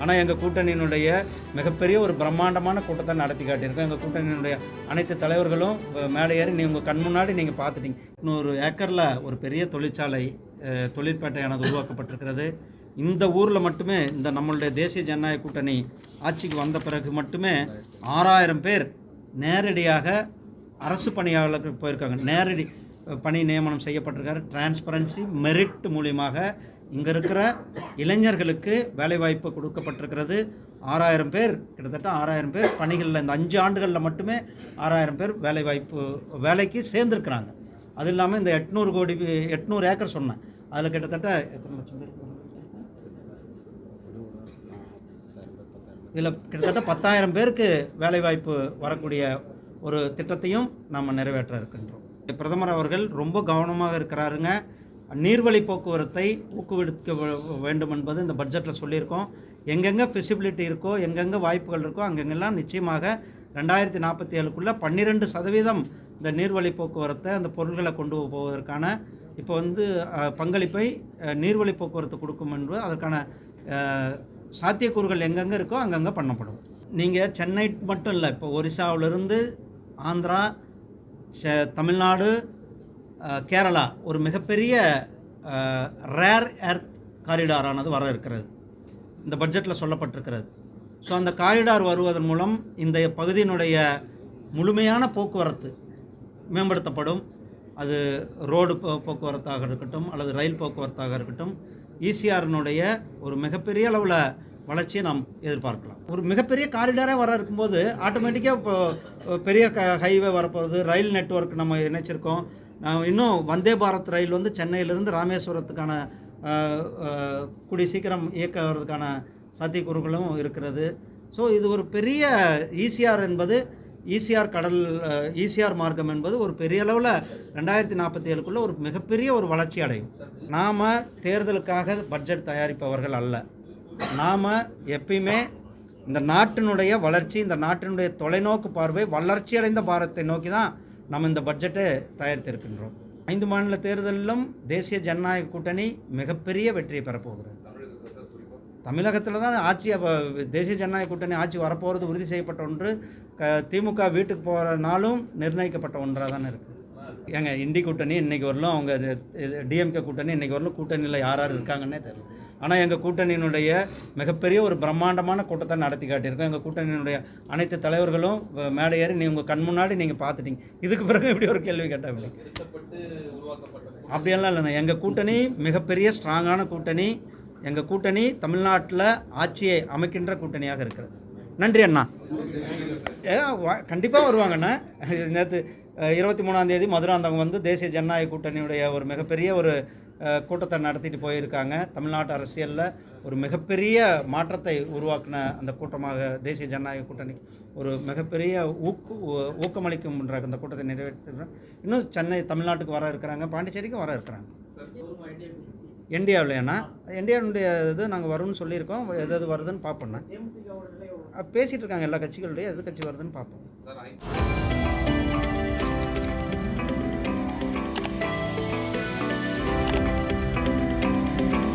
ஆனால் எங்கள் கூட்டணியினுடைய மிகப்பெரிய ஒரு பிரம்மாண்டமான கூட்டத்தை நடத்தி காட்டியிருக்கோம். எங்கள் கூட்டணியினுடைய அனைத்து தலைவர்களும் மேலே ஏறி உங்கள் கண் முன்னாடி நீங்கள் பார்த்துட்டீங்க. 100 ஏக்கரில் ஒரு பெரிய தொழிற்சாலை தொழிற்பேட்டையானது உருவாக்கப்பட்டிருக்கிறது. இந்த ஊரில் மட்டுமே இந்த நம்மளுடைய தேசிய ஜனநாயக கூட்டணி ஆட்சிக்கு வந்த பிறகு மட்டுமே 6000 பேர் நேரடியாக அரசு பணியாளர்களுக்கு போயிருக்காங்க. நேரடி பணி நியமனம் செய்யப்பட்டிருக்காரு. டிரான்ஸ்பரன்சி மெரிட் மூலியமாக இங்கே இருக்கிற இளைஞர்களுக்கு வேலைவாய்ப்பு கொடுக்கப்பட்டிருக்கிறது. 6000 பேர், கிட்டத்தட்ட 6000 பேர் பணிகளில் இந்த 5 ஆண்டுகளில் மட்டுமே 6000 பேர் வேலைக்கு சேர்ந்துருக்குறாங்க. அது இல்லாமல் இந்த 800 ஏக்கர் சொன்னேன், அதில் கிட்டத்தட்ட எத்தனை லட்சம் பேர், இதில் கிட்டத்தட்ட 10,000 பேருக்கு வேலைவாய்ப்பு வரக்கூடிய ஒரு திட்டத்தையும் நாம் நிறைவேற்ற இருக்கின்றோம். பிரதமர் அவர்கள் ரொம்ப கவனமாக இருக்கிறாருங்க. நீர்வழி போக்குவரத்தை ஊக்குவிக்க வேண்டும் என்பது இந்த பட்ஜெட்டில் சொல்லியிருக்கோம். எங்கெங்கே ஃபிசிபிலிட்டி இருக்கோ, எங்கெங்கே வாய்ப்புகள் இருக்கோ, அங்கெங்கெல்லாம் நிச்சயமாக 2047க்குள்ளே 12% இந்த நீர்வழி போக்குவரத்தை, அந்த பொருள்களை கொண்டு போவதற்கான இப்போ பங்களிப்பை நீர்வழி போக்குவரத்து கொடுக்கும் என்பது அதற்கான சாத்தியக்கூறுகள் எங்கெங்கே இருக்கோ அங்கங்கே பண்ணப்படும். நீங்கள் சென்னை மட்டும் இல்லை, இப்போ ஒரிசாவிலிருந்து ஆந்திரா, தமிழ்நாடு, கேரளா ஒரு மிகப்பெரிய ரேர் எர்த் காரிடாரானது வர இருக்கிறது. இந்த பட்ஜெட்டில் சொல்லப்பட்டிருக்கிறது. ஸோ அந்த காரிடார் வருவதன் மூலம் இந்த பகுதியினுடைய முழுமையான போக்குவரத்து மேம்படுத்தப்படும். அது ரோடு போக்குவரத்தாக இருக்கட்டும் அல்லது ரயில் போக்குவரத்தாக இருக்கட்டும், ஈசிஆரினுடைய ஒரு மிகப்பெரிய அளவில் வளர்ச்சியை நாம் எதிர்பார்க்கலாம். ஒரு மிகப்பெரிய காரிடாரே வர இருக்கும்போது ஆட்டோமேட்டிக்காக இப்போ பெரிய ஹைவே வரப்போகுது. ரயில் நெட்வொர்க் நம்ம இணைச்சிருக்கோம். இன்னும் வந்தே பாரத் ரயில் சென்னையிலிருந்து ராமேஸ்வரத்துக்கான கூடிய சீக்கிரம் இயக்க வர்றதுக்கான சாத்தியக்கூறுகளும் இருக்கிறது. ஸோ இது ஒரு பெரிய ஈசிஆர் மார்க்கம் என்பது ஒரு பெரிய அளவில் 2047க்குள்ளே ஒரு மிகப்பெரிய ஒரு வளர்ச்சி அடையும். நாம் தேர்தலுக்காக பட்ஜெட் தயாரிப்பவர்கள் அல்ல. நாம் எப்பயுமே இந்த நாட்டினுடைய வளர்ச்சி, இந்த நாட்டினுடைய தொலைநோக்கு பார்வை, வளர்ச்சி அடைந்த பாரத்தை நோக்கி தான் நம்ம இந்த பட்ஜெட்டை தயாரித்திருக்கின்றோம். 5 மாநில தேர்தலிலும் தேசிய ஜனநாயக கூட்டணி மிகப்பெரிய வெற்றியை பெறப்போகிறது. தமிழகத்தில் தான் தேசிய ஜனநாயக கூட்டணி ஆட்சி வரப்போகிறது உறுதி செய்யப்பட்ட ஒன்று. திமுக வீட்டுக்கு போகிற நாளும் நிர்ணயிக்கப்பட்ட ஒன்றாக தானே இருக்குது. ஏங்க, இண்டி கூட்டணி இன்றைக்கி வரலும், அவங்க டிஎம்கே கூட்டணி இன்றைக்கி வரலும் கூட்டணியில் யார் இருக்காங்கன்னே தெரியல. ஆனால் எங்கள் கூட்டணியினுடைய மிகப்பெரிய ஒரு பிரம்மாண்டமான கூட்டத்தை நடத்தி காட்டியிருக்கோம். எங்கள் கூட்டணியினுடைய அனைத்து தலைவர்களும் மேலே ஏறி உங்கள் கண் முன்னாடி நீங்கள் பார்த்துட்டீங்க. இதுக்கு பிறகு இப்படி ஒரு கேள்வி கேட்டாங்க. அப்படியெல்லாம் இல்லைண்ணா, எங்கள் கூட்டணி மிகப்பெரிய ஸ்ட்ராங்கான கூட்டணி. எங்கள் கூட்டணி தமிழ்நாட்டில் ஆட்சியை அமைக்கின்ற கூட்டணியாக இருக்கிறது. நன்றி அண்ணா. கண்டிப்பாக வருவாங்கண்ணா. நேற்று 23ஆம் தேதி மதுராந்தகம் தேசிய ஜனநாயக கூட்டணியுடைய ஒரு மிகப்பெரிய ஒரு கூட்டத்தை நடத்திட்டு போயிருக்காங்க. தமிழ்நாட்டு அரசியலில் ஒரு மிகப்பெரிய மாற்றத்தை உருவாக்கின அந்த கூட்டமாக தேசிய ஜனநாயக கூட்டணி ஒரு மிகப்பெரிய ஊக்கமளிக்கும்ன்ற அந்த கூட்டத்தை நிறைவேற்றுறோம். இன்னும் சென்னை தமிழ்நாட்டுக்கு வர இருக்கிறாங்க, பாண்டிச்சேரிக்கும் வர இருக்கிறாங்க. என்டிஆவில்லையாண்ணா, என்டிஆனுடைய இது நாங்கள் வரும்னு சொல்லியிருக்கோம். எது வருதுன்னு பார்ப்போண்ணா. பேசிகிட்டு இருக்காங்க எல்லா கட்சிகளுடைய, எது கட்சி வருதுன்னு பார்ப்போம்.